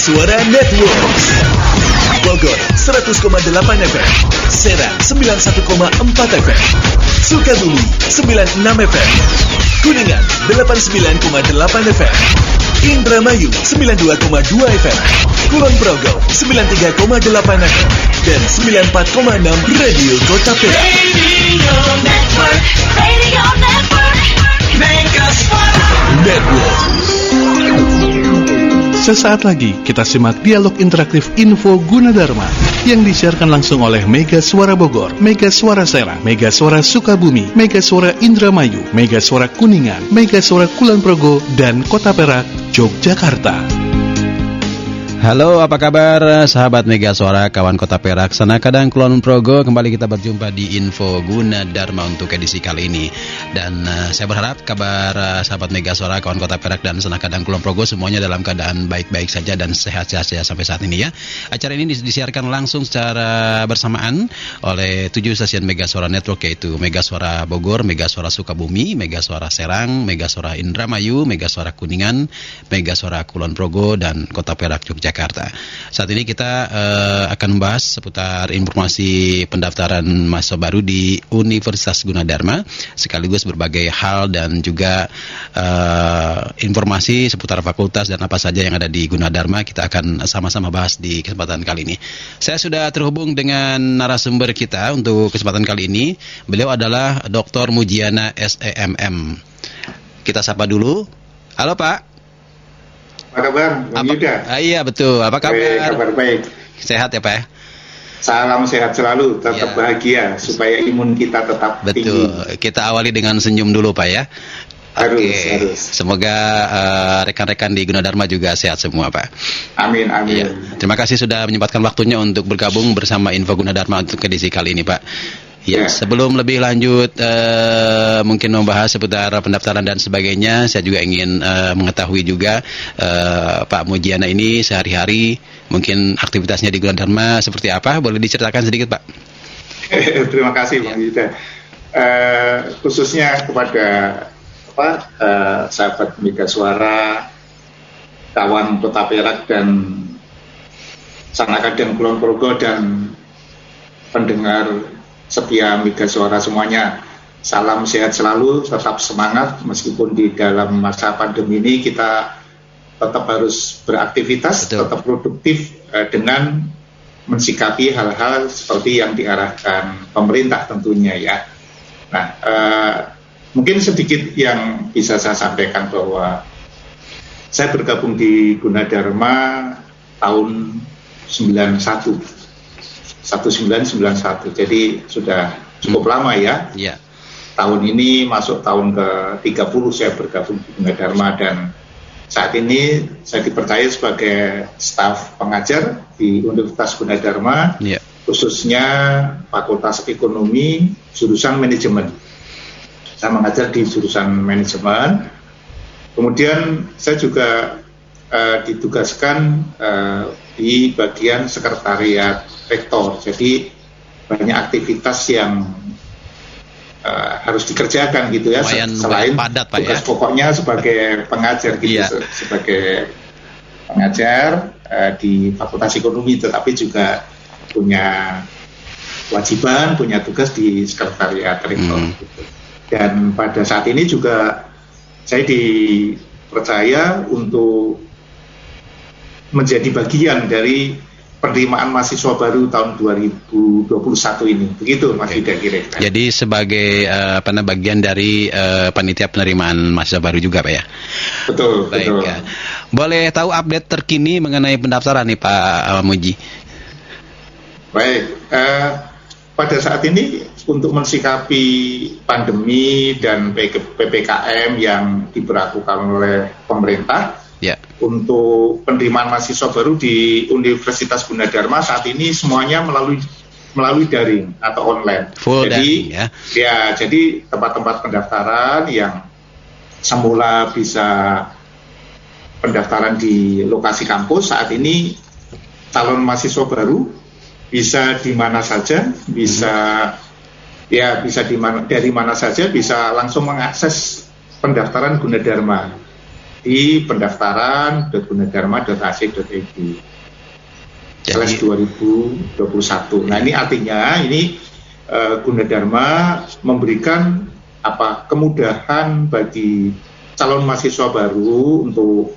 Suara Network. Bogor 100,8 FM, Serang 91,4 FM, Sukabumi 96 FM, Kuningan 89,8 FM, Indramayu 92,2 FM, Kulon Progo 93,8 FM, dan 94,6 Radio Kota Perak. Radio Network, Mega Suara Network. Sesaat lagi kita simak dialog interaktif Info Gunadarma yang disiarkan langsung oleh Mega Suara Bogor, Mega Suara Serang, Mega Suara Sukabumi, Mega Suara Indramayu, Mega Suara Kuningan, Mega Suara Kulon Progo, dan Kota Perak, Yogyakarta. Halo, apa kabar sahabat Mega Suara, kawan Kota Perak, Sana Kadang, Kulon Progo. Kembali kita berjumpa di Info Gunadarma untuk edisi kali ini. Dan saya berharap kabar sahabat Mega Suara, kawan Kota Perak dan Sana Kadang, Kulon Progo semuanya dalam keadaan baik-baik saja dan sehat-sehat saja sampai saat ini ya. Acara ini disiarkan langsung secara bersamaan oleh 7 stasiun Mega Suara Network, yaitu Mega Suara Bogor, Mega Suara Sukabumi, Mega Suara Serang, Mega Suara Indramayu, Mega Suara Kuningan, Mega Suara Kulon Progo, dan Kota Perak, Yogyakarta. Saat ini kita akan membahas seputar informasi pendaftaran mahasiswa baru di Universitas Gunadarma, sekaligus berbagai hal dan juga informasi seputar fakultas dan apa saja yang ada di Gunadarma. Kita akan sama-sama bahas di kesempatan kali ini. Saya sudah terhubung dengan narasumber kita untuk kesempatan kali ini. Beliau adalah Dr. Mujiana SEMM. Kita sapa dulu. Halo Pak. Apa kabar, Bang Yuda? Iya betul, apa kabar? Kabar baik. Sehat ya Pak ya? Salam sehat selalu, tetap bahagia supaya imun kita tetap tinggi. Betul, kita awali dengan senyum dulu Pak ya. Harus. Semoga rekan-rekan di Gunadarma juga sehat semua Pak. Amin. Ya. Terima kasih sudah menyempatkan waktunya untuk bergabung bersama Info Gunadarma untuk edisi kali ini Pak. Ya, sebelum lebih lanjut mungkin membahas seputar pendaftaran dan sebagainya, saya juga ingin mengetahui juga Pak Mujiana ini sehari-hari mungkin aktivitasnya di Gunadarma seperti apa, boleh diceritakan sedikit Pak? Terima kasih Bang Yuda. Khususnya kepada sahabat Mega Suara, kawan Kota Perak dan Sana Kadang, Kulon Progo, dan pendengar setia Mega Suara semuanya, salam sehat selalu, tetap semangat meskipun di dalam masa pandemi ini kita tetap harus beraktivitas, tetap produktif dengan mensikapi hal-hal seperti yang diarahkan pemerintah tentunya ya. Nah, mungkin sedikit yang bisa saya sampaikan bahwa saya bergabung di Gunadarma tahun 1991, jadi sudah cukup lama ya. Tahun ini masuk tahun ke-30 saya bergabung di Gunadarma, dan saat ini saya dipercaya sebagai staf pengajar di Universitas Gunadarma, khususnya Fakultas Ekonomi, jurusan Manajemen. Saya mengajar di jurusan Manajemen. Kemudian saya juga ditugaskan di bagian sekretariat rektor, jadi banyak aktivitas yang harus dikerjakan gitu ya, selain padat, Pak, tugas pokoknya sebagai pengajar gitu, sebagai pengajar di Fakultas Ekonomi, tetapi juga punya kewajiban, punya tugas di sekretariat rektor gitu. Dan pada saat ini juga saya dipercaya untuk menjadi bagian dari penerimaan mahasiswa baru tahun 2021 ini. Begitu Mas Yuda kira-kira. Jadi sebagai bagian dari panitia penerimaan mahasiswa baru juga Pak ya? Betul. Ya. Boleh tahu update terkini mengenai pendaftaran nih Pak Muji? Baik, pada saat ini untuk mensikapi pandemi dan PPKM yang diberlakukan oleh pemerintah, untuk penerimaan mahasiswa baru di Universitas Gunadarma saat ini semuanya melalui daring atau online. Jadi tempat-tempat pendaftaran yang semula bisa pendaftaran di lokasi kampus, saat ini calon mahasiswa baru bisa di mana saja, dari mana saja bisa langsung mengakses pendaftaran Gunadarma. di pendaftaran.gunadarma.ac.id /2021. Nah, ini artinya Gunadarma memberikan kemudahan bagi calon mahasiswa baru untuk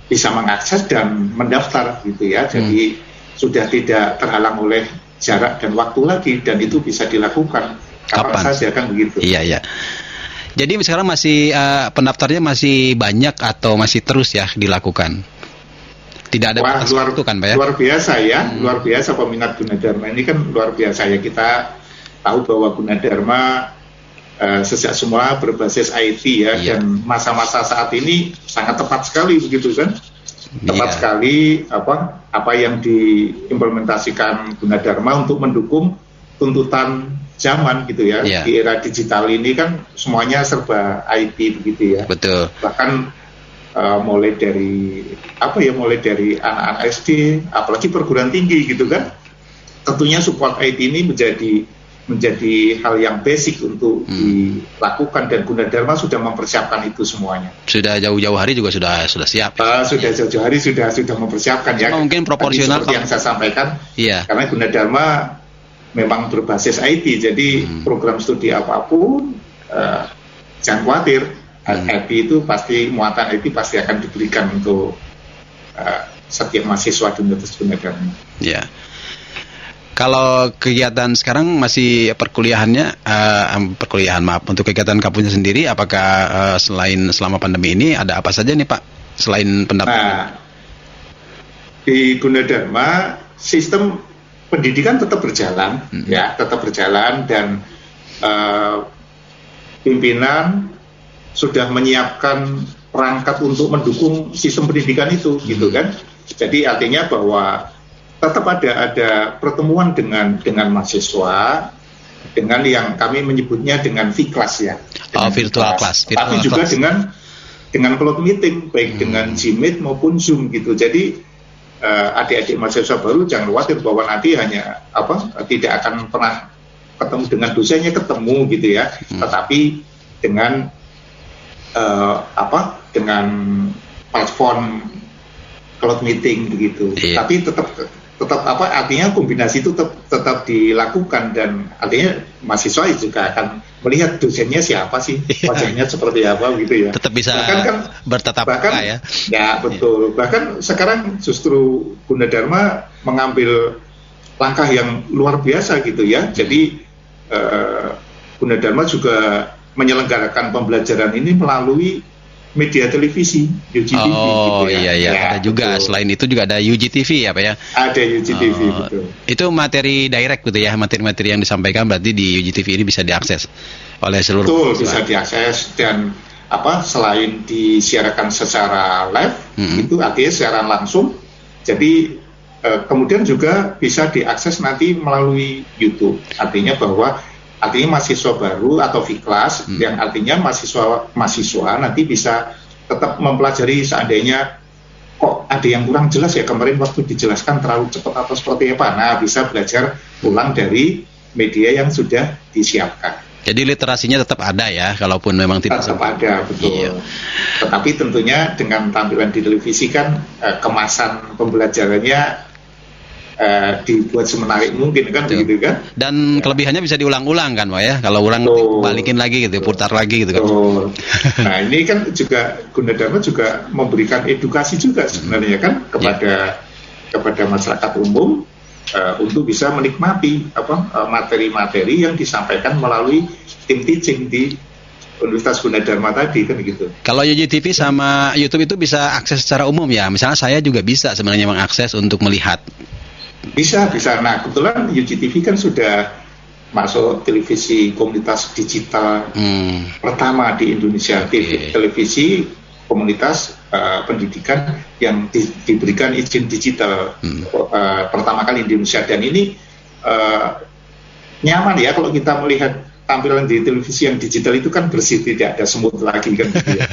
bisa mengakses dan mendaftar gitu ya. Jadi sudah tidak terhalang oleh jarak dan waktu lagi, dan itu bisa dilakukan kapan saja kan begitu. Iya. Jadi sekarang masih pendaftarnya masih banyak atau masih terus ya dilakukan? Tidak ada batas waktu kan, Pak ya? Luar biasa ya, luar biasa peminat Gunadarma ini kan luar biasa ya. Kita tahu bahwa Gunadarma sejak semula berbasis IT ya, dan masa-masa saat ini sangat tepat sekali begitu kan? Tepat sekali apa yang diimplementasikan Gunadarma untuk mendukung tuntutan zaman gitu ya. Di era digital ini kan semuanya serba IT begitu ya. Betul. Bahkan mulai dari anak-anak SD, apalagi perguruan tinggi gitu kan, tentunya support IT ini menjadi hal yang basic untuk dilakukan, dan Gunadarma sudah mempersiapkan itu semuanya. Sudah jauh-jauh hari juga sudah siap. Sudah jauh-jauh hari sudah mempersiapkan ya. Mungkin proporsional seperti yang saya sampaikan. Karena Gunadarma memang berbasis IT, jadi program studi apapun jangan khawatir. IT itu pasti, muatan IT pasti akan diberikan untuk setiap mahasiswa di Universitas Gunadarma. Ya. Kalau kegiatan sekarang masih perkuliahan untuk kegiatan kampusnya sendiri, apakah selain selama pandemi ini ada apa saja nih Pak selain pendaftaran? Di Gunadarma sistem pendidikan tetap berjalan, tetap berjalan, dan pimpinan sudah menyiapkan perangkat untuk mendukung sistem pendidikan itu, gitu kan? Jadi artinya bahwa tetap ada pertemuan dengan mahasiswa, dengan yang kami menyebutnya dengan V-class ya. Virtual class. Tapi juga dengan cloud meeting, baik dengan Gmeet maupun Zoom gitu. Jadi adik-adik mahasiswa baru jangan khawatir bahwa nanti hanya tidak akan pernah ketemu dengan dosennya, ketemu gitu ya. Tetapi dengan dengan platform cloud meeting begitu. Tapi tetap artinya kombinasi itu tetap dilakukan, dan artinya mahasiswa juga akan melihat dosennya siapa sih, wajahnya seperti apa gitu ya. Tetap bisa bertatap muka ya. Ya betul. Bahkan sekarang justru Gunadarma mengambil langkah yang luar biasa gitu ya. Jadi Gunadarma juga menyelenggarakan pembelajaran ini melalui media televisi, UGTV. Oh gitu ya. Iya. Ada juga, selain itu juga ada UGTV ya Pak ya? Ada UGTV, betul. Itu materi direct gitu ya, materi-materi yang disampaikan berarti di UGTV ini bisa diakses oleh seluruh. Betul, bisa diakses, dan selain disiarkan secara live, itu artinya siaran langsung, jadi kemudian juga bisa diakses nanti melalui YouTube. Artinya mahasiswa baru atau V-class yang artinya mahasiswa nanti bisa tetap mempelajari, seandainya kok ada yang kurang jelas ya kemarin waktu dijelaskan terlalu cepat atau seperti apa, nah bisa belajar ulang dari media yang sudah disiapkan. Jadi literasinya tetap ada ya, kalaupun memang tidak tetap ada, betul. Iya. Tetapi tentunya dengan tampilan di televisi kan kemasan pembelajarannya dibuat semenarik mungkin kan, begitu kan? Dan kelebihannya bisa diulang-ulang kan Pak ya, kalau ulang balikin lagi gitu, putar lagi gitu kan. Nah ini kan juga Gunadarma juga memberikan edukasi juga sebenarnya kan kepada masyarakat umum untuk bisa menikmati materi-materi yang disampaikan melalui tim teaching di Universitas Gunadarma tadi kan gitu. Kalau UGTV sama YouTube itu bisa akses secara umum ya, misalnya saya juga bisa sebenarnya mengakses untuk melihat. Bisa. Nah, kebetulan UGTV kan sudah masuk televisi komunitas digital pertama di Indonesia. Televisi komunitas pendidikan yang diberikan izin digital pertama kali di Indonesia. Dan ini nyaman ya kalau kita melihat tampilan di televisi yang digital itu kan bersih, tidak ada semut lagi kan gitu ya.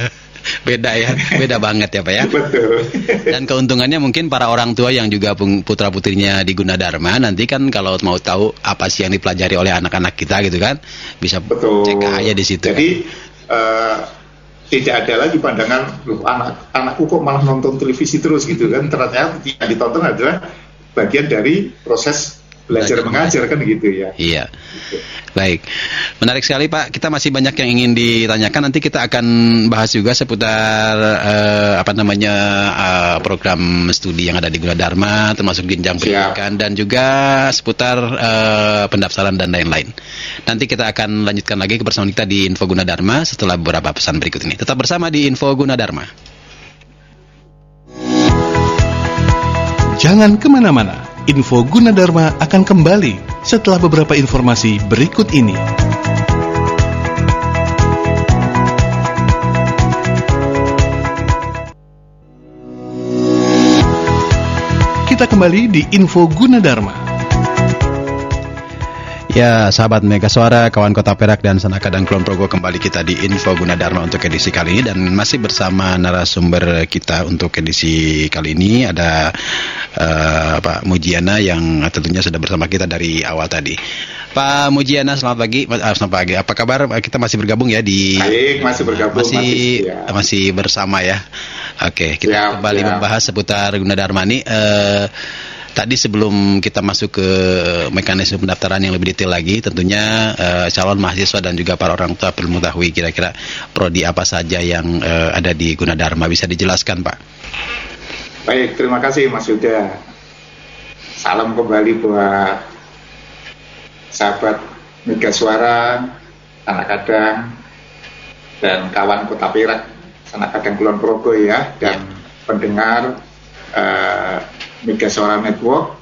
Beda banget ya Pak ya. Betul. Dan keuntungannya mungkin para orang tua yang juga putra-putrinya di Gunadarma nanti kan kalau mau tahu apa sih yang dipelajari oleh anak-anak kita gitu kan, bisa cek aja di situ. Jadi tidak ada lagi pandangan loh anakku kok malah nonton televisi terus gitu kan. Ternyata yang ditonton adalah bagian dari proses belajar mengajar kan gitu ya. Iya. Baik. Menarik sekali Pak. Kita masih banyak yang ingin ditanyakan. Nanti kita akan bahas juga seputar program studi yang ada di Gunadarma, termasuk jenjang pendidikan dan juga seputar pendaftaran dan lain-lain. Nanti kita akan lanjutkan lagi kebersamaan kita di Info Gunadarma setelah beberapa pesan berikut ini. Tetap bersama di Info Gunadarma. Jangan kemana-mana. Info Gunadarma akan kembali setelah beberapa informasi berikut ini. Kita kembali di Info Gunadarma. Ya, sahabat Mega Suara, kawan Kota Perak dan Sanaka dan Kulon Progo, kembali kita di Info Gunadarma untuk edisi kali ini dan masih bersama narasumber kita untuk edisi kali ini ada Pak Mujiana yang tentunya sudah bersama kita dari awal tadi. Pak Mujiana, selamat pagi. Selamat pagi. Apa kabar? Kita masih bergabung ya di. Baik, masih bergabung. Masih bersama ya. Oke, kita kembali membahas seputar Gunadarma ini. Tadi sebelum kita masuk ke mekanisme pendaftaran yang lebih detail lagi, tentunya calon mahasiswa dan juga para orang tua perlu mengetahui kira-kira prodi apa saja yang ada di Gunadarma. Bisa dijelaskan, Pak? Baik, terima kasih Mas Yuda. Salam kembali buat sahabat Mega Suara, Anak Kadang, dan kawan Kota Perak, Anak Kadang Kulon Progo ya, dan pendengar Mega Suara Network.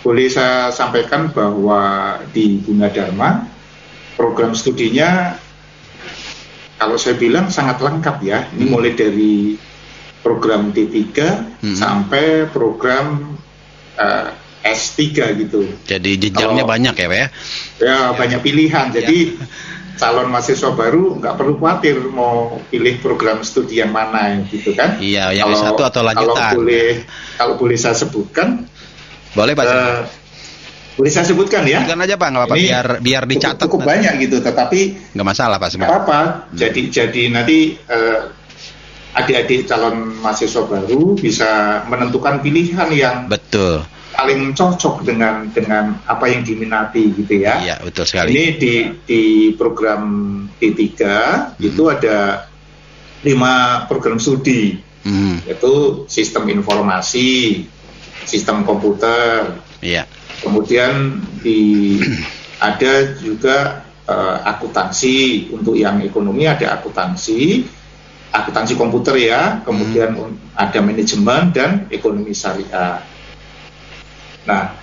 Boleh saya sampaikan bahwa di Gunadarma program studinya kalau saya bilang sangat lengkap ya. Ini mulai dari program D3 sampai program S3 gitu. Jadi jenjangnya banyak ya Pak ya? Ya banyak pilihan. Jadi calon mahasiswa baru nggak perlu khawatir mau pilih program studi yang mana gitu kan? Iya, yang S1 atau lanjutan. Kalau boleh saya sebutkan. Boleh Pak. Boleh saya sebutkan ya? Sebutkan aja Pak, nggak apa-apa. Biar dicatat. Cukup banyak gitu, tetapi nggak masalah Pak sebenarnya. Apa? Jadi nanti adik-adik calon mahasiswa baru bisa menentukan pilihan yang betul. Paling cocok dengan apa yang diminati gitu ya. Iya, betul sekali. Ini di program D3 itu ada 5 program studi. Yaitu sistem informasi, sistem komputer. Iya. Kemudian ada juga akuntansi. Untuk yang ekonomi ada akuntansi komputer ya. Kemudian ada manajemen dan ekonomi syariah. Nah,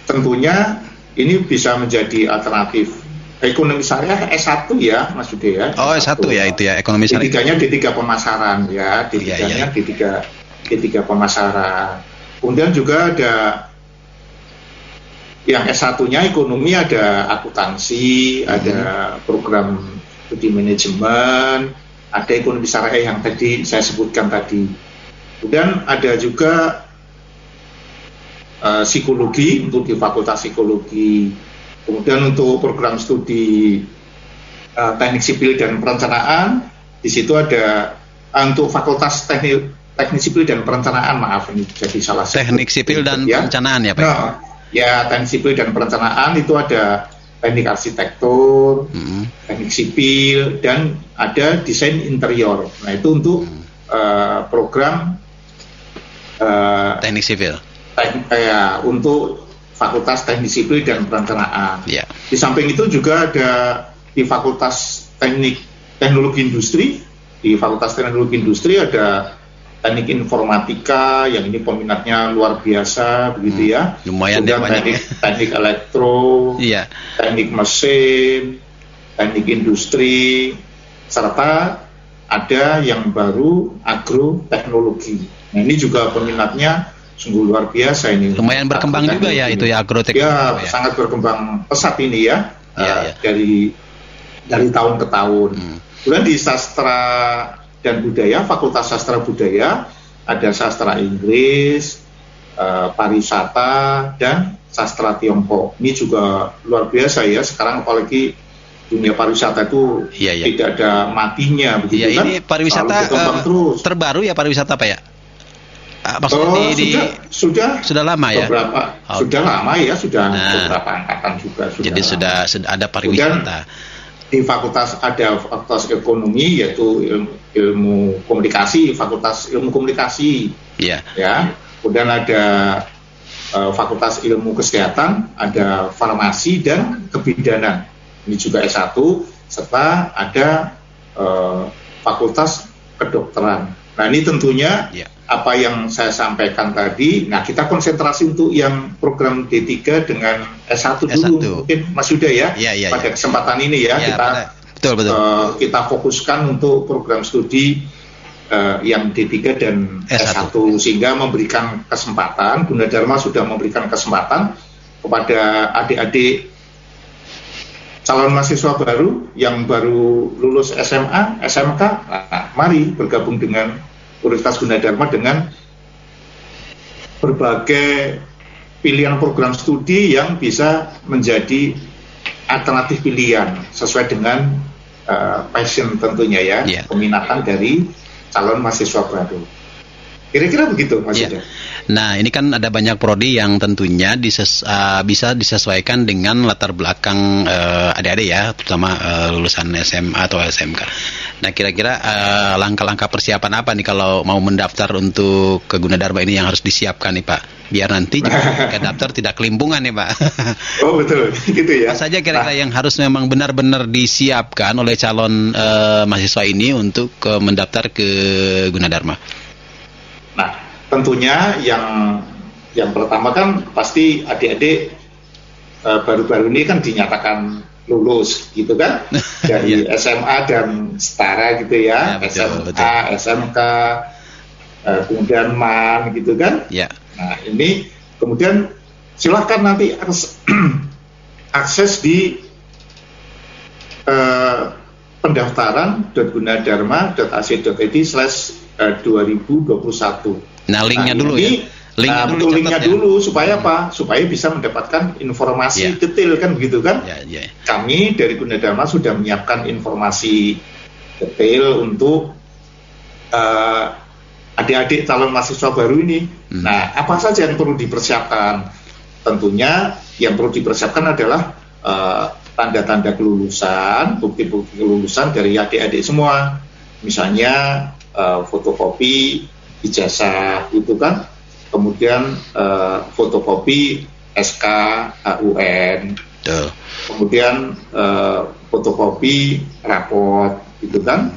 tentunya ini bisa menjadi alternatif. Ekonomi syariah S1 ya, Mas Yuda ya. Oh, S1 ya itu ya, ekonomi syariah. D3-nya D3 pemasaran ya, D3-nya D3 pemasaran. Kemudian juga ada yang S1-nya ekonomi, ada akuntansi, ada program studi manajemen, ada ekonomi syariah yang tadi saya sebutkan tadi. Kemudian ada juga psikologi untuk di Fakultas Psikologi. Kemudian untuk program studi teknik sipil dan perencanaan, di situ ada untuk Fakultas teknik sipil dan perencanaan, maaf ini jadi salah. Teknik sipil dan perencanaan ya Pak? Nah, ya teknik sipil dan perencanaan itu ada teknik arsitektur, teknik sipil, dan ada desain interior. Nah itu untuk program teknik sipil. Untuk Fakultas Teknik Sipil dan Perencanaan. Yeah. Di samping itu juga ada di Fakultas Teknologi Industri. Di Fakultas Teknologi Industri ada Teknik Informatika yang ini peminatnya luar biasa begitu ya. Lumayan deh banyak. Teknik elektro, teknik mesin, teknik industri, serta ada yang baru agroteknologi. Nah ini juga peminatnya sungguh luar biasa ini. Lumayan berkembang juga ya itu ya agroteknologi. Ya, sangat berkembang pesat ini ya. Dari tahun ke tahun. Kemudian di sastra dan budaya, Fakultas Sastra Budaya ada sastra Inggris, pariwisata dan sastra Tiongkok. Ini juga luar biasa ya. Sekarang apalagi dunia pariwisata itu tidak ada matinya begitu kan. Ini pariwisata terbaru ya pariwisata Pak ya? Maksudnya sudah lama ya? Sudah lama ya, sudah beberapa angkatan juga. Jadi sudah ada pariwisata. Di fakultas ada fakultas ekonomi yaitu ilmu komunikasi, fakultas ilmu komunikasi. Ya. Kemudian ada fakultas ilmu kesehatan, ada farmasi dan kebidanan. Ini juga S1 serta ada fakultas kedokteran. Nah, ini tentunya apa yang saya sampaikan tadi, nah kita konsentrasi untuk yang program D3 dengan S1 dulu, mungkin Mas Yuda ya, pada kesempatan ini ya, kita fokuskan untuk program studi yang D3 dan S1 sehingga memberikan kesempatan, Gunadarma sudah memberikan kesempatan kepada adik-adik calon mahasiswa baru yang baru lulus SMA, SMK, nah, mari bergabung dengan Universitas Gunadarma dengan berbagai pilihan program studi yang bisa menjadi alternatif pilihan sesuai dengan passion tentunya ya, peminatan dari calon mahasiswa baru. Kira-kira begitu Mas Yuda. Nah, ini kan ada banyak prodi yang tentunya bisa disesuaikan dengan latar belakang adik-adik ya, terutama lulusan SMA atau SMK. Nah, kira-kira langkah-langkah persiapan apa nih kalau mau mendaftar untuk ke Gunadarma ini yang harus disiapkan nih Pak? Biar nanti juga daftar tidak kelimpungan nih Pak. Oh betul, gitu ya. Apa saja kira-kira yang harus memang benar-benar disiapkan oleh calon mahasiswa ini untuk mendaftar ke Gunadarma? Nah, tentunya yang pertama kan pasti adik-adik baru-baru ini kan dinyatakan lulus gitu kan dari SMA dan setara gitu ya, SMA, SMK, kemudian MAN gitu kan. Nah, ini kemudian silakan nanti akses di pendaftaran.gunadarma.ac.id/2021. Nah, linknya dulu ini, ya. Linknya dulu supaya apa? Supaya bisa mendapatkan informasi detail kan begitu kan? Kami dari Gunadarma sudah menyiapkan informasi detail untuk adik-adik calon mahasiswa baru ini. Nah, apa saja yang perlu dipersiapkan? Tentunya yang perlu dipersiapkan adalah tanda-tanda kelulusan, bukti-bukti kelulusan dari adik-adik semua. Misalnya fotokopi ijazah itu kan, kemudian fotokopi SK HUN, kemudian fotokopi raport itu kan,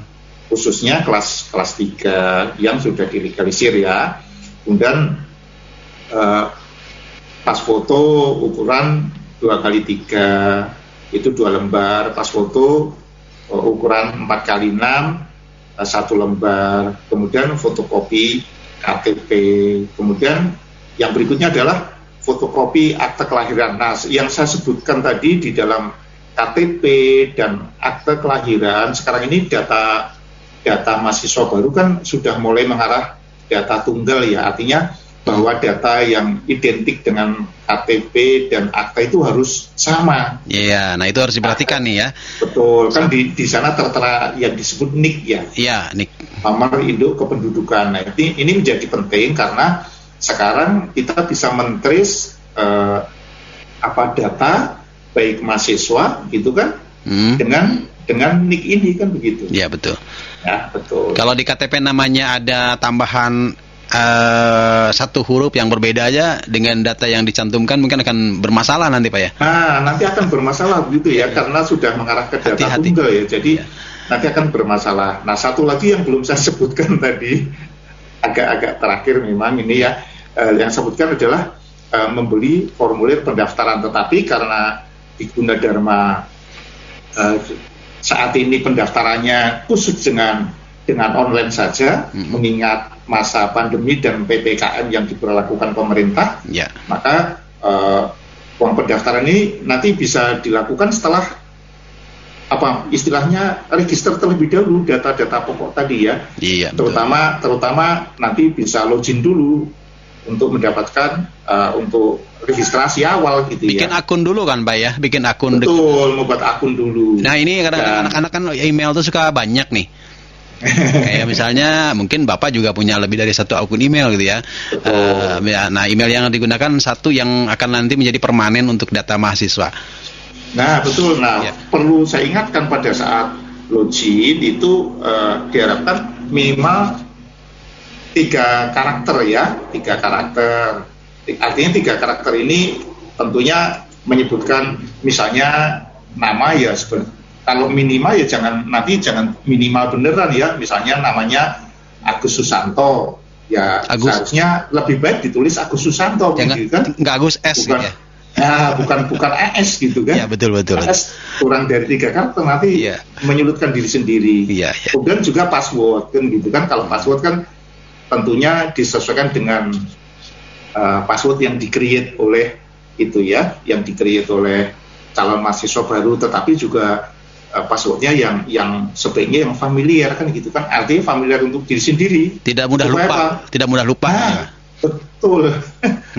khususnya kelas 3 yang sudah dilegalisir ya. Kemudian pas foto ukuran 2x3 itu 2 lembar, pas foto ukuran 4x6 1 lembar, kemudian fotokopi KTP, kemudian yang berikutnya adalah fotokopi akte kelahiran. Nah, yang saya sebutkan tadi di dalam KTP dan akte kelahiran, sekarang ini data mahasiswa baru kan sudah mulai mengarah data tunggal ya, artinya bahwa data yang identik dengan KTP dan akta itu harus sama. Iya, nah itu harus diperhatikan nih ya. Betul, kan di sana tertera yang disebut NIK ya. Iya, NIK. Nomor induk kependudukan. Nah, ini menjadi penting karena sekarang kita bisa men-trace data baik mahasiswa gitu kan dengan NIK ini kan begitu. Iya, betul. Ya, betul. Kalau di KTP namanya ada tambahan satu huruf yang berbeda aja dengan data yang dicantumkan mungkin akan bermasalah nanti Pak ya. Nah, nanti akan bermasalah begitu ya, karena sudah mengarah ke data tunggal ya. Jadi nanti akan bermasalah. Nah, satu lagi yang belum saya sebutkan tadi, agak terakhir memang ini ya, yang saya sebutkan adalah membeli formulir pendaftaran, tetapi karena di Gunadarma saat ini pendaftarannya khusus dengan online saja, mengingat masa pandemi dan PPKM yang diberlakukan pemerintah, maka uang pendaftaran ini nanti bisa dilakukan setelah istilahnya register terlebih dahulu data-data pokok tadi ya. Terutama nanti bisa login dulu untuk mendapatkan untuk registrasi awal gitu bikin ya. Akun dulu kan Pak ya, bikin akun. Betul, membuat akun dulu. Nah ini kadang anak-anak kan email tuh suka banyak nih. Kayak misalnya mungkin Bapak juga punya lebih dari satu akun email gitu ya. Nah email yang digunakan satu yang akan nanti menjadi permanen untuk data mahasiswa. Nah betul. Nah perlu saya ingatkan pada saat login itu diharapkan minimal 3 karakter ya, 3 karakter. Artinya 3 karakter ini tentunya menyebutkan misalnya nama ya, kalau minimal ya jangan minimal beneran ya, misalnya namanya Agus Susanto ya, seharusnya lebih baik ditulis Agus Susanto gitu kan, nggak Agus S bukan, ya. bukan AS gitu kan. Ya betul. AS kurang dari 3 karakter nanti menyulitkan diri sendiri. Kemudian juga password kan gitu kan, kalau password kan tentunya disesuaikan dengan password yang di-create oleh itu ya, yang di-create oleh calon mahasiswa baru, tetapi juga passwordnya yang sebaiknya yang familiar kan gitu kan, artinya familiar untuk diri sendiri, tidak mudah lupa. Nah, betul.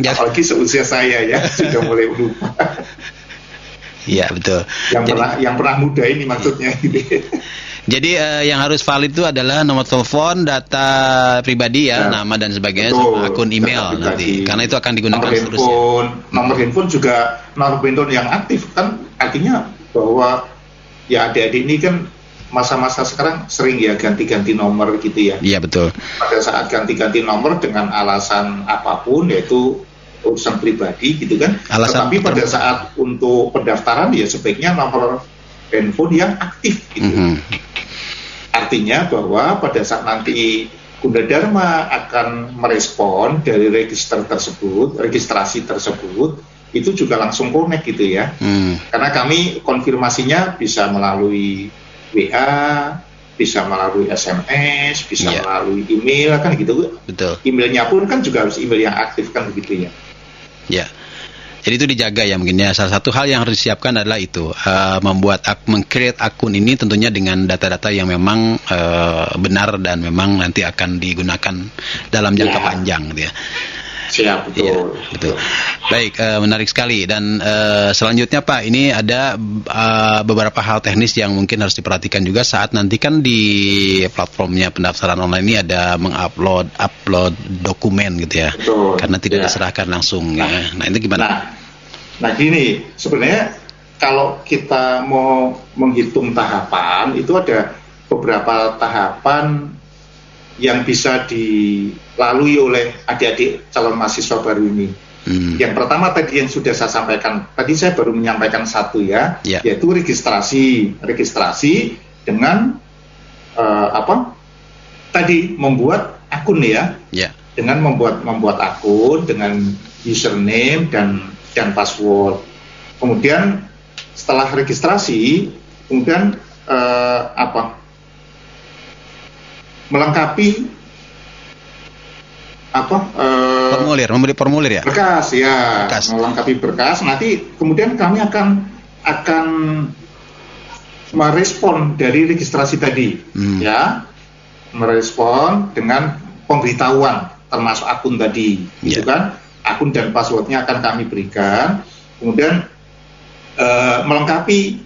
Apalagi seusia saya ya sudah mulai lupa. Iya betul. Yang pernah muda ini maksudnya gitu. Jadi yang harus valid itu adalah nomor telepon, data pribadi ya, nama dan sebagainya, sama akun email nanti. Karena itu akan digunakan seterusnya. Nomor handphone juga nomor handphone yang aktif kan, artinya bahwa ya adik-adik ini kan masa-masa sekarang sering ya ganti-ganti nomor gitu ya. Iya betul. Pada saat ganti-ganti nomor dengan alasan apapun, yaitu urusan pribadi gitu kan. Tetapi pada saat untuk pendaftaran ya sebaiknya nomor handphone yang aktif gitu. Artinya bahwa pada saat nanti Gunadarma akan merespon dari registrasi tersebut, itu juga langsung connect gitu ya. Karena kami konfirmasinya bisa melalui WA, bisa melalui SMS, bisa melalui email kan gitu. Betul. Emailnya pun kan juga harus email yang aktif kan begitu ya. Ya. Jadi itu dijaga ya mungkin ya. Salah satu hal yang harus disiapkan adalah itu meng-create akun ini tentunya dengan data-data yang memang benar dan memang nanti akan digunakan dalam jangka panjang gitu ya. Siap, betul. Ya, betul. Baik, menarik sekali. Dan selanjutnya Pak, ini ada beberapa hal teknis yang mungkin harus diperhatikan juga saat nanti kan di platformnya pendaftaran online ini ada mengupload dokumen gitu ya. Betul. Karena tidak diserahkan langsung ya. Nah itu gimana? Nah gini, sebenarnya kalau kita mau menghitung tahapan, itu ada beberapa tahapan yang bisa dilalui oleh adik-adik calon mahasiswa baru ini. Yang pertama tadi yang sudah saya sampaikan, tadi saya baru menyampaikan satu ya, yaitu registrasi dengan tadi membuat akun ya, dengan membuat akun dengan username dan password. Kemudian setelah registrasi, kemudian melengkapi memberi formulir ya, berkas ya, melengkapi berkas. Nanti kemudian kami akan merespon dari registrasi tadi ya, merespon dengan pemberitahuan termasuk akun tadi gitu kan, akun dan passwordnya akan kami berikan. Kemudian melengkapi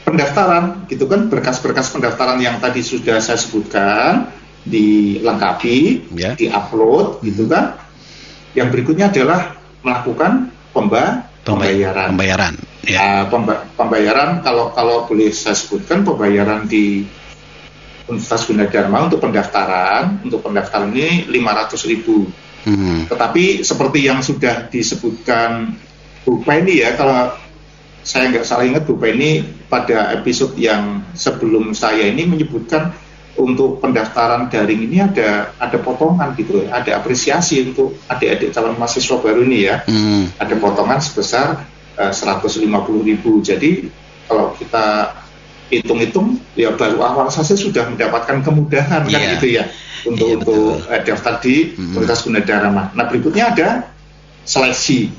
pendaftaran gitu kan, berkas-berkas pendaftaran yang tadi sudah saya sebutkan dilengkapi, diupload gitu kan. Yang berikutnya adalah melakukan pembayaran. Ya. Pembayaran kalau boleh saya sebutkan, pembayaran di Universitas Gunadarma untuk pendaftaran ini 500.000. Tetapi seperti yang sudah disebutkan Bu Penny ya, kalau saya nggak salah ingat Bu Penny pada episode yang sebelum saya ini menyebutkan untuk pendaftaran daring ini ada potongan gitu, ada apresiasi untuk adik-adik calon mahasiswa baru ini ya. Ada potongan sebesar 150.000. Jadi kalau kita hitung-hitung ya baru awal saja sudah mendapatkan kemudahan kan gitu ya untuk daftar di Universitas Gunadarma. Nah berikutnya ada seleksi.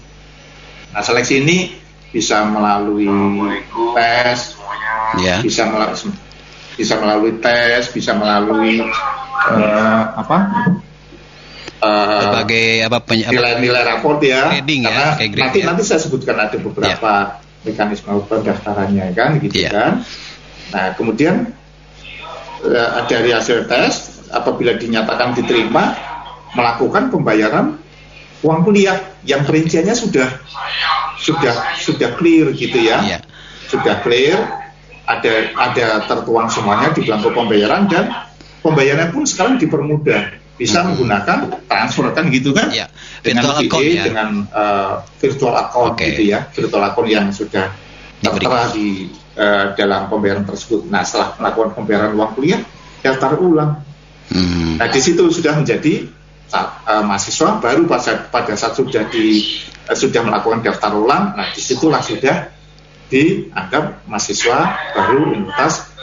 Nah seleksi ini bisa melalui tes, bisa melalui berbagai nilai-nilai raport ya, grading karena ya, nanti saya sebutkan ada beberapa mekanisme pendaftarannya kan, gitu kan. Nah kemudian dari hasil tes, apabila dinyatakan diterima, melakukan pembayaran uang kuliah yang perinciannya sudah clear gitu ya, sudah clear, ada tertuang semuanya di belangko pembayaran, dan pembayaran pun sekarang dipermudah. Bisa menggunakan transfer kan gitu kan, dengan VA, dengan virtual account gitu ya, virtual account yang sudah tertera di dalam pembayaran tersebut. Nah setelah melakukan pembayaran uang kuliah, daftar ulang. Nah di situ sudah menjadi mahasiswa baru pada saat sudah melakukan daftar ulang. Nah disitulah sudah dianggap mahasiswa baru Universitas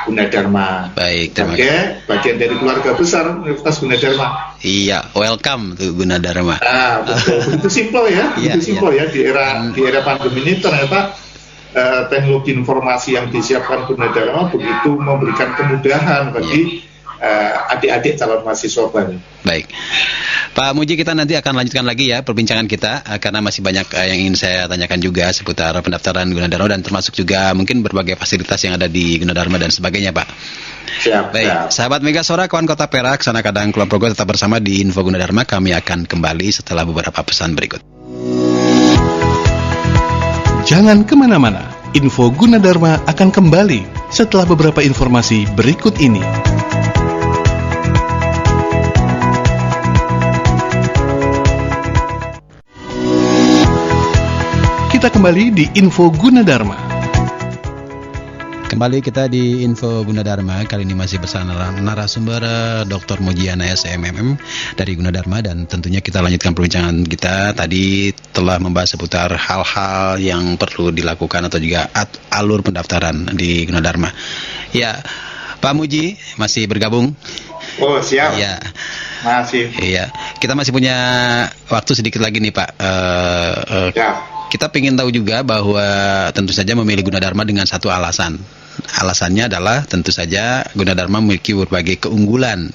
Gunadarma. Baik, sebagai bagian dari keluarga besar Universitas Gunadarma. Iya, welcome to Gunadarma. Betul. Begitu simpel ya, ya di era pandemi ini ternyata teknologi informasi yang disiapkan Gunadarma begitu memberikan kemudahan bagi adik-adik calon mahasiswa baru. Baik, Pak Muji, kita nanti akan lanjutkan lagi ya perbincangan kita karena masih banyak yang ingin saya tanyakan juga seputar pendaftaran Gunadarma dan termasuk juga mungkin berbagai fasilitas yang ada di Gunadarma dan sebagainya, Pak. Siap. Baik, sahabat Mega Suara, kawan Kota Perak, Sana Kadang Kulon Progo, tetap bersama di Info Gunadarma. Kami akan kembali setelah beberapa pesan berikut. Jangan kemana-mana, Info Gunadarma akan kembali setelah beberapa informasi berikut ini. Kita kembali di Info Gunadarma. Kembali kita di Info Gunadarma. Kali ini masih bersama narasumber Dr. Mujiana SMMM dari Gunadarma, dan tentunya kita lanjutkan perbincangan kita. Tadi telah membahas seputar hal-hal yang perlu dilakukan atau juga alur pendaftaran di Gunadarma. Ya, Pak Muji masih bergabung? Oh, siap. Ya. Masih. Iya, kita masih punya waktu sedikit lagi nih, Pak. Kita ingin tahu juga bahwa tentu saja memilih Gunadarma dengan satu alasan. Alasannya adalah tentu saja Gunadarma memiliki berbagai keunggulan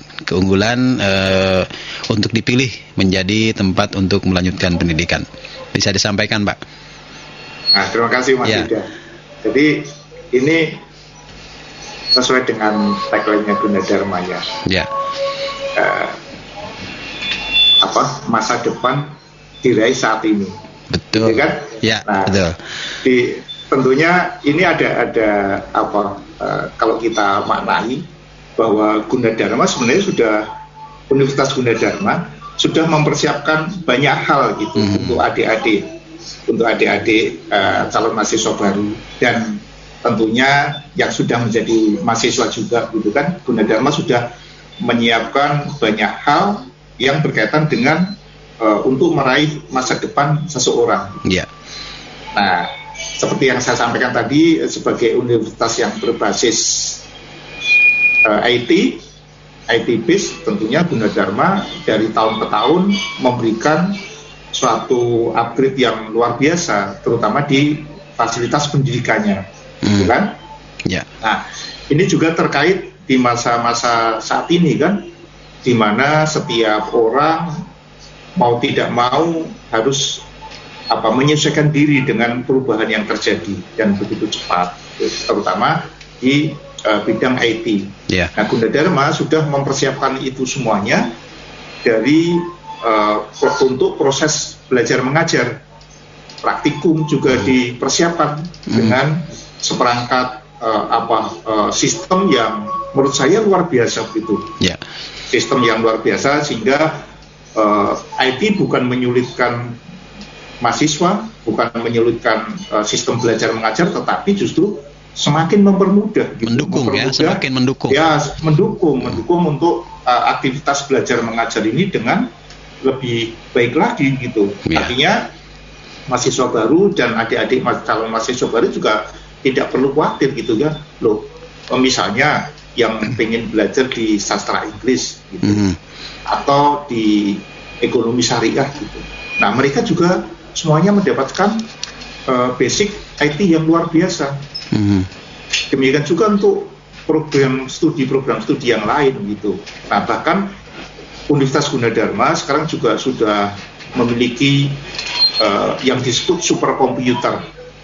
untuk dipilih menjadi tempat untuk melanjutkan pendidikan. Bisa disampaikan, Pak? Nah, terima kasih Mas Yuda. Jadi ini sesuai dengan tagline-nya Gunadarma ya. Ya. Masa depan diraih saat ini. Betul. Ya kan? Ya, nah, betul. Tentunya ini ada kalau kita maknai bahwa Gunadarma sebenarnya Universitas Gunadarma sudah mempersiapkan banyak hal gitu untuk adik-adik calon mahasiswa baru, dan tentunya yang sudah menjadi mahasiswa juga gitu kan. Gunadarma sudah menyiapkan banyak hal yang berkaitan dengan untuk meraih masa depan seseorang. Yeah. Nah, seperti yang saya sampaikan tadi, sebagai universitas yang berbasis IT base, tentunya Gunadarma dari tahun ke tahun memberikan suatu upgrade yang luar biasa, terutama di fasilitas pendidikannya, gitu kan? Yeah. Nah, ini juga terkait di masa-masa saat ini kan, di mana setiap orang mau tidak mau harus menyesuaikan diri dengan perubahan yang terjadi dan begitu cepat, terutama di bidang IT. Yeah. Nah, Gunadarma sudah mempersiapkan itu semuanya dari untuk proses belajar mengajar. Praktikum juga dipersiapkan dengan seperangkat sistem yang menurut saya luar biasa begitu. Yeah. Sistem yang luar biasa sehingga IT bukan menyulitkan mahasiswa, bukan menyulitkan sistem belajar mengajar, tetapi justru semakin mempermudah. Gitu. Semakin mendukung. Ya, mendukung untuk aktivitas belajar mengajar ini dengan lebih baik lagi gitu. Yeah. Artinya mahasiswa baru dan adik-adik calon mahasiswa baru juga tidak perlu khawatir gitu ya. Loh, misalnya yang pengen belajar di sastra Inggris gitu. Atau di ekonomi syariah gitu. Nah, mereka juga semuanya mendapatkan basic IT yang luar biasa. Demikian juga untuk program studi yang lain gitu. Nah, bahkan Universitas Gunadarma sekarang juga sudah memiliki yang disebut superkomputer,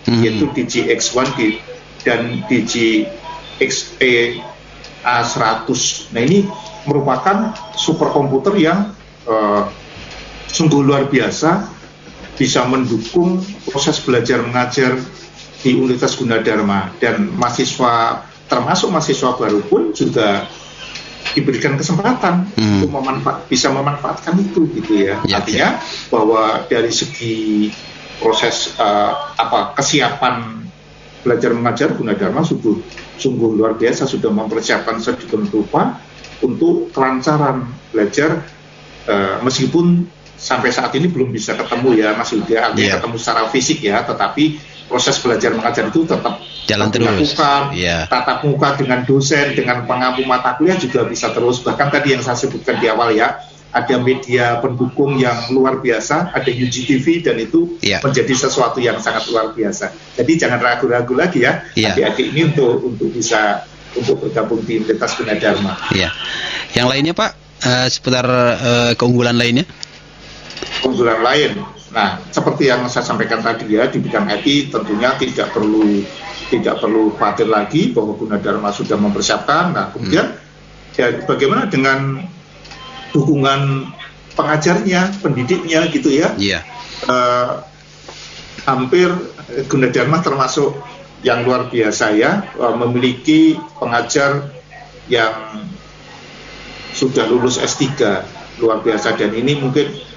yaitu DGX-1 dan DGX-A100. Nah, ini merupakan superkomputer yang sungguh luar biasa, bisa mendukung proses belajar mengajar di Universitas Gunadarma, dan mahasiswa, termasuk mahasiswa baru pun juga diberikan kesempatan untuk bisa memanfaatkan itu, gitu ya. Artinya bahwa dari segi proses kesiapan belajar mengajar, Gunadarma sungguh luar biasa, sudah mempersiapkan sedemikian rupa untuk kelancaran belajar, meskipun sampai saat ini belum bisa ketemu ya Mas Yuda, artinya ketemu secara fisik ya, tetapi proses belajar mengajar itu tetap jalan terus. Tatap muka dengan dosen, dengan pengampu mata kuliah juga bisa terus. Bahkan tadi yang saya sebutkan di awal ya, ada media pendukung yang luar biasa, ada UGTV, dan itu menjadi sesuatu yang sangat luar biasa. Jadi jangan ragu-ragu lagi ya, adik-adik ini untuk bisa bergabung di Universitas Gunadarma. Yang lainnya Pak, seputar keunggulan lainnya? Keunggulan lain, nah seperti yang saya sampaikan tadi ya, di bidang IT tentunya tidak perlu khawatir lagi bahwa Gunadarma sudah mempersiapkan. Nah kemudian bagaimana dengan dukungan pengajarnya, pendidiknya gitu ya? Hampir Gunadarma termasuk yang luar biasa ya, memiliki pengajar yang sudah lulus S3, luar biasa, dan ini mungkin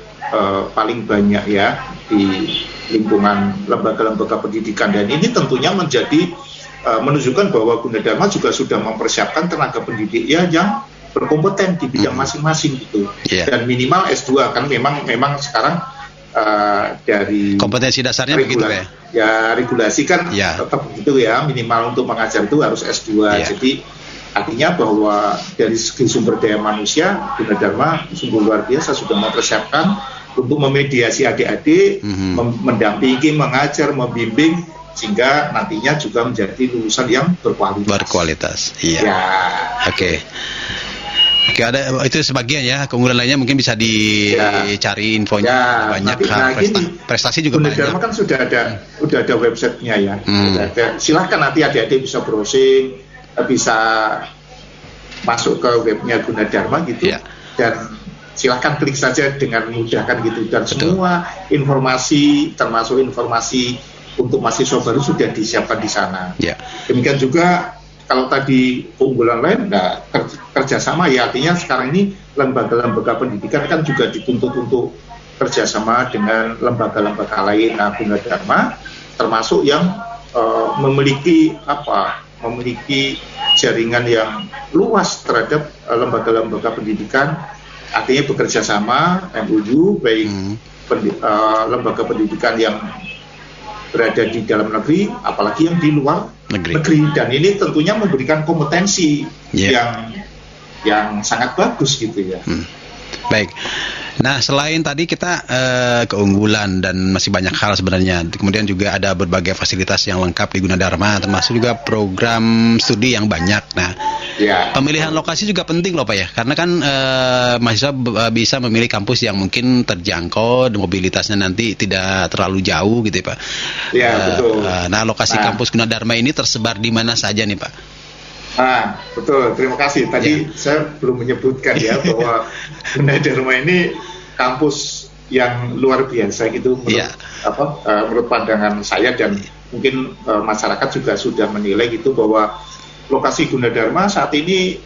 paling banyak ya di lingkungan lembaga-lembaga pendidikan, dan ini tentunya menunjukkan bahwa Gunadarma juga sudah mempersiapkan tenaga pendidik ya yang berkompeten di bidang masing-masing gitu, dan minimal S2 kan memang sekarang dari kompetensi dasarnya begitu ya, regulasi kan tetap begitu ya, minimal untuk mengajar itu harus S2. Jadi artinya bahwa dari segi sumber daya manusia, Gunadarma sungguh luar biasa sudah mempersiapkan untuk memediasi adik-adik, mendampingi, mengajar, membimbing, sehingga nantinya juga menjadi lulusan yang berkualitas. Oke, ada itu sebagian ya. Keunggulan lainnya mungkin bisa dicari infonya banyak. Prestasi juga Gunadarma kan sudah ada websitenya ya. Silahkan nanti adik-adik bisa browsing, bisa masuk ke webnya Gunadarma gitu, dan silahkan klik saja dengan mudah kan gitu, dan semua informasi termasuk informasi untuk mahasiswa baru sudah disiapkan di sana. Demikian juga kalau tadi keunggulan lain, kerjasama ya, artinya sekarang ini lembaga-lembaga pendidikan kan juga dituntut untuk kerjasama dengan lembaga-lembaga lain. Nah Gunadarma termasuk yang memiliki jaringan yang luas terhadap lembaga-lembaga pendidikan, artinya bekerja sama MOU baik lembaga pendidikan yang berada di dalam negeri, apalagi yang di luar negeri, dan ini tentunya memberikan kompetensi yang sangat bagus gitu ya. Baik. Nah, selain tadi kita keunggulan dan masih banyak hal sebenarnya. Kemudian juga ada berbagai fasilitas yang lengkap di Gunadarma, termasuk juga program studi yang banyak. Nah, pemilihan lokasi juga penting loh Pak ya, karena kan mahasiswa bisa memilih kampus yang mungkin terjangkau, mobilitasnya nanti tidak terlalu jauh gitu ya Pak. Betul. Nah, lokasi kampus Gunadarma ini tersebar di mana saja nih Pak? Betul, terima kasih. Tadi saya belum menyebutkan ya bahwa Gunadarma ini kampus yang luar biasa gitu menurut pandangan saya, dan mungkin masyarakat juga sudah menilai gitu bahwa lokasi Gunadarma saat ini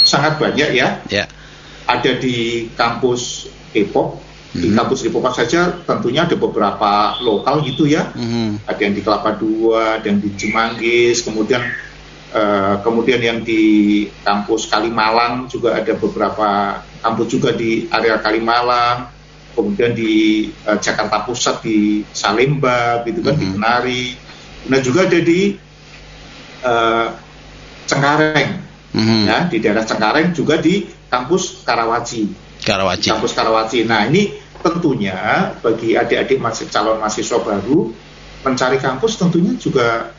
sangat banyak ya. Ada di kampus Depok. Di kampus Depok saja tentunya ada beberapa lokal gitu ya. Ada yang di Kelapa II, ada yang di Cimanggis, kemudian yang di kampus Kalimalang juga ada beberapa kampus juga di area Kalimalang, kemudian di Jakarta Pusat di Salemba gitu kan, di Kenari. Nah juga ada di Cengkareng, ya di daerah Cengkareng, juga di kampus Karawaci. Kampus Karawaci. Nah ini tentunya bagi adik-adik calon mahasiswa baru mencari kampus tentunya juga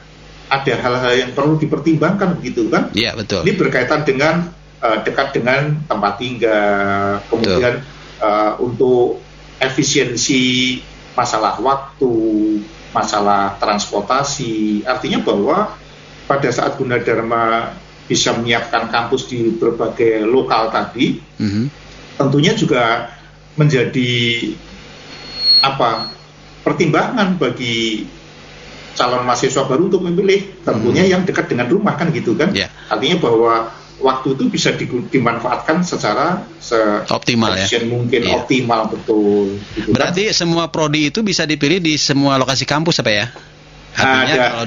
ada hal-hal yang perlu dipertimbangkan begitu kan? Iya betul. Ini berkaitan dengan dekat dengan tempat tinggal, kemudian untuk efisiensi masalah waktu, masalah transportasi. Artinya bahwa pada saat Gunadarma bisa menyiapkan kampus di berbagai lokal tadi, tentunya juga menjadi pertimbangan bagi calon mahasiswa baru untuk memilih tentunya yang dekat dengan rumah kan gitu kan. Artinya bahwa waktu itu bisa dimanfaatkan secara optimal mungkin optimal betul gitu. Berarti kan semua prodi itu bisa dipilih di semua lokasi kampus apa ya? Artinya kalau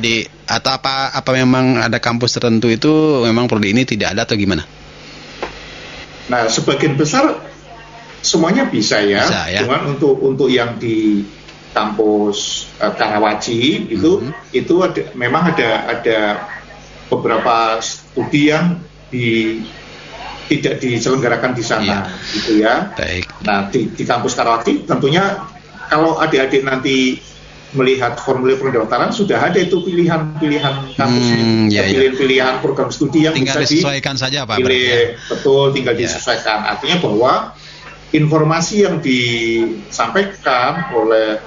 atau apa memang ada kampus tertentu itu memang prodi ini tidak ada atau gimana? Nah, sebagian besar semuanya bisa ya. Cuman untuk yang di kampus Karawaci itu memang ada beberapa studi yang tidak diselenggarakan di sana, gitu ya. Baik. Nah di kampus Karawaci tentunya kalau adik-adik nanti melihat formulir pendaftaran sudah ada itu pilihan-pilihan kampus, pilihan-pilihan program studi yang tinggal bisa disesuaikan saja Pak. Betul, tinggal disesuaikan. Artinya bahwa informasi yang disampaikan oleh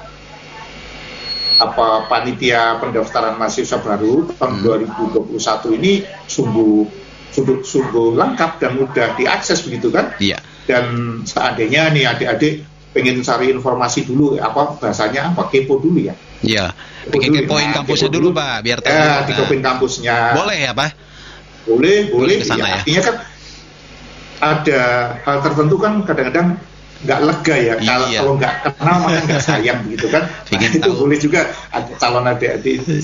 panitia pendaftaran mahasiswa baru tahun 2021 ini sungguh lengkap dan mudah diakses begitu kan? Iya. Dan seandainya nih adik-adik pengen cari informasi dulu, bahasanya kepo dulu ya? Iya. Bikin kepoin kampusnya dulu Pak, biar tahu. Dikepoin kampusnya. Boleh ya Pak? Boleh. Kesana, ya. Artinya kan ada hal tertentu kan kadang-kadang nggak lega ya, kalau nggak kenal maka nggak sayang gitu kan. Nah, itu boleh juga calon adik-adik,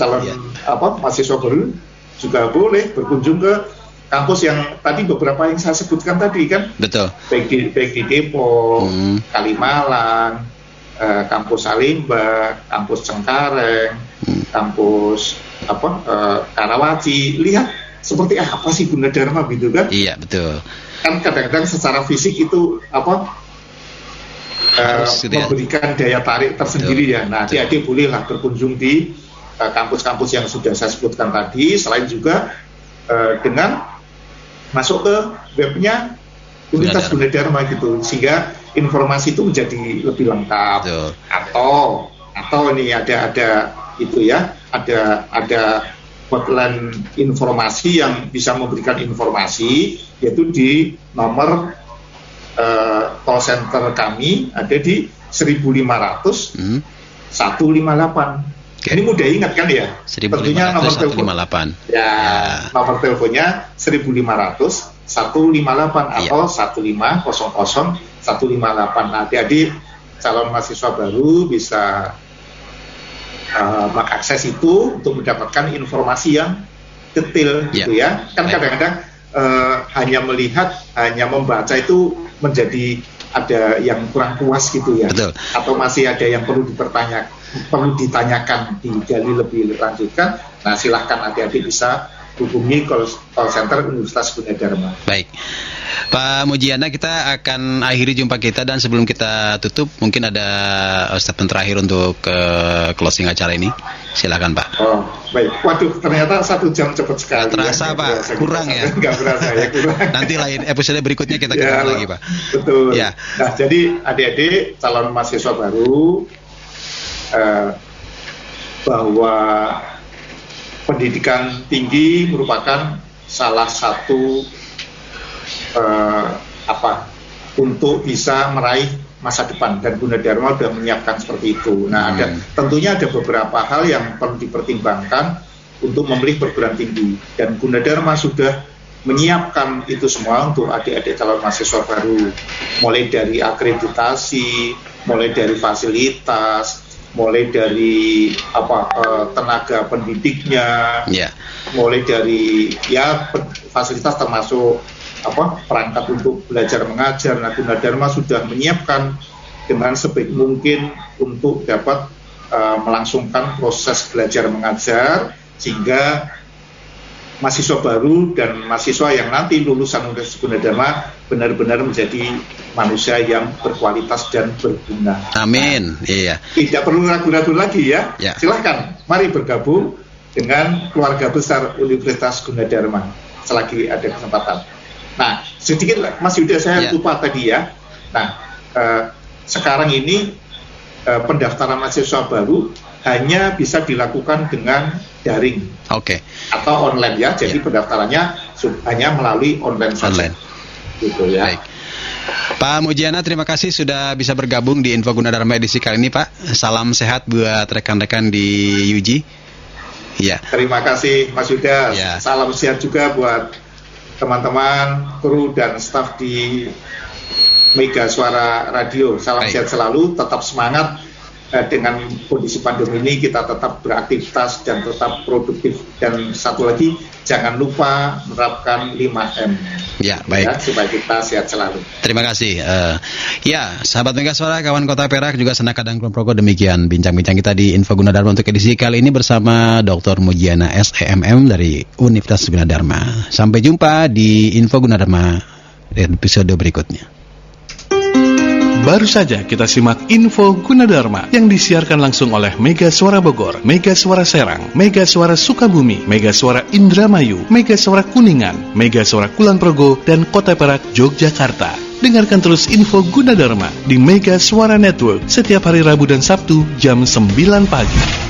mahasiswa baru juga boleh berkunjung ke kampus yang tadi beberapa yang saya sebutkan tadi kan. Betul. Baik di Depok, Kalimalang, kampus Salemba, kampus Cengkareng, kampus Karawaci. Lihat seperti apa sih Gunadarma gitu kan? Iya betul. Kan kadang-kadang secara fisik itu memberikan daya tarik tersendiri ya. Nah, adik-adik bolehlah berkunjung di kampus-kampus yang sudah saya sebutkan tadi. Selain juga dengan masuk ke webnya Universitas Gunadarma gitu, sehingga informasi itu menjadi lebih lengkap. Atau ini ada itu ya, ada hotline informasi yang bisa memberikan informasi, yaitu di nomor call center kami ada di 1500 158. Ini mudah ingat kan ya? Tentunya nomor telepon 158. Nomor teleponnya 1500 158 atau 1500 158. Nah, adik-adik calon mahasiswa baru bisa mengakses itu untuk mendapatkan informasi yang detail gitu ya. Kan kadang-kadang hanya melihat, hanya membaca itu menjadi ada yang kurang puas gitu ya. Betul. Atau masih ada yang perlu ditanyakan, digali lebih lanjutkan. Nah, silahkan adik-adik bisa hubungi call center Universitas Gunadarma. Baik, Pak Mujiana, kita akan akhiri jumpa kita, dan sebelum kita tutup mungkin ada statement terakhir untuk closing acara ini. Silakan Pak. Oh, baik. Waduh, ternyata 1 jam cepat sekali. Terasa ya, Pak, kurang ya? Nggak berasa ya, kurang. Nanti lain episode berikutnya kita ketemu lagi Pak. Betul. Ya. Nah, jadi adik-adik calon mahasiswa baru, bahwa pendidikan tinggi merupakan salah satu untuk bisa meraih masa depan, dan Gunadarma sudah menyiapkan seperti itu. Nah, tentunya ada beberapa hal yang perlu dipertimbangkan untuk memilih perguruan tinggi, dan Gunadarma sudah menyiapkan itu semua untuk adik-adik calon mahasiswa baru, mulai dari akreditasi, mulai dari fasilitas, mulai dari tenaga pendidiknya, mulai dari fasilitas termasuk perangkat untuk belajar mengajar. Nah, Gunadarma sudah menyiapkan dengan sebaik mungkin untuk dapat melangsungkan proses belajar mengajar, sehingga mahasiswa baru dan mahasiswa yang nanti lulusan Universitas Gunadarma benar-benar menjadi manusia yang berkualitas dan berguna. Amin. Iya. Tidak perlu ragu-ragu lagi ya. Silahkan, mari bergabung dengan keluarga besar Universitas Gunadarma selagi ada kesempatan. Nah, sedikit Mas Yuda, saya lupa tadi ya. Nah, sekarang ini pendaftaran mahasiswa baru hanya bisa dilakukan dengan daring, atau online ya. Jadi pendaftarannya hanya melalui online saja. Gitu ya. Baik. Pak Mujiana, terima kasih sudah bisa bergabung di Info Gunadarma edisi kali ini, Pak. Salam sehat buat rekan-rekan di UJ. Ya. Terima kasih Mas Yuda. Salam sehat juga buat teman-teman kru dan staf di Mega Suara Radio. Salam sehat selalu, tetap semangat. Dengan kondisi pandemi ini kita tetap beraktivitas dan tetap produktif. Dan satu lagi, jangan lupa menerapkan 5M. Ya, baik. Ya, supaya kita sehat selalu. Terima kasih. Sahabat Mega Suara, kawan Kota Perak, juga Senak Kadang Kulon Progo, demikian bincang-bincang kita di Info Gunadarma untuk edisi kali ini bersama Dr. Mujiana SEMM dari Universitas Gunadarma. Sampai jumpa di Info Gunadarma episode berikutnya. Baru saja kita simak Info Gunadarma yang disiarkan langsung oleh Mega Suara Bogor, Mega Suara Serang, Mega Suara Sukabumi, Mega Suara Indramayu, Mega Suara Kuningan, Mega Suara Kulon Progo, dan Kota Perak, Yogyakarta. Dengarkan terus Info Gunadarma di Mega Suara Network setiap hari Rabu dan Sabtu jam 9 pagi.